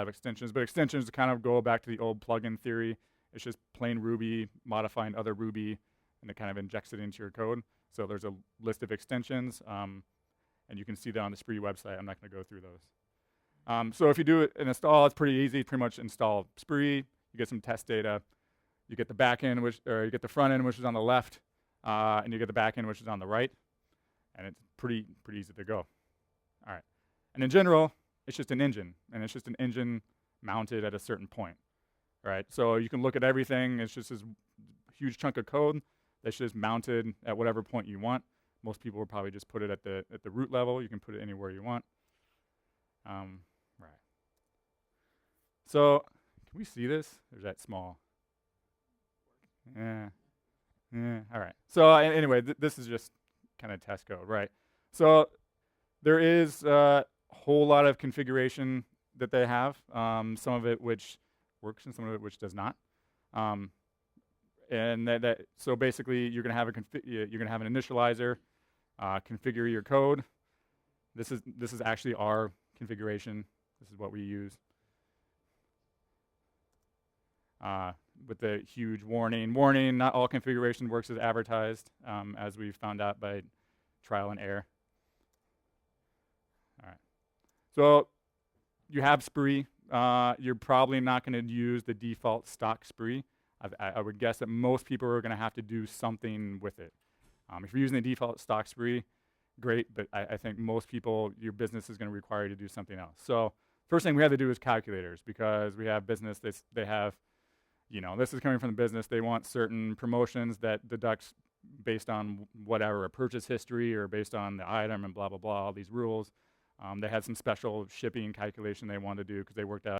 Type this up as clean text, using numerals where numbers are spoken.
of extensions, but extensions kind of go back to the old plugin theory. It's just plain Ruby modifying other Ruby, and it kind of injects it into your code. So there's a list of extensions, and you can see that on the Spree website. I'm not going to go through those. So if you do an install, it's pretty easy. Pretty much install Spree. You get some test data. You get the back end, or you get the front end, which is on the left, and you get the back end, which is on the right, and it's pretty easy to go. All right, and in general, it's just an engine, and it's just an engine mounted at a certain point, right? So you can look at everything. It's just this huge chunk of code that's just mounted at whatever point you want. Most people will probably just put it at the root level. You can put it anywhere you want. Right. So can we see this? Or is that small? Yeah. All right. So anyway, this is just kind of test code, right? So there is a whole lot of configuration that they have. Some of it which works and some of it which does not. And so basically you're going to have you're going to have an initializer, configure your code. This is actually our configuration. This is what we use. With the huge warning. Warning, not all configuration works as advertised, as we found out by trial and error. All right. So you have Spree. You're probably not going to use the default stock Spree. I would guess that most people are going to have to do something with it. If you're using the default stock Spree, great, but I think most people, your business is going to require you to do something else. So first thing we have to do is calculators, because we have business, they have, this is coming from the business. They want certain promotions that deducts based on whatever, a purchase history or based on the item and blah, blah, blah, all these rules. They had some special shipping calculation they wanted to do because they worked out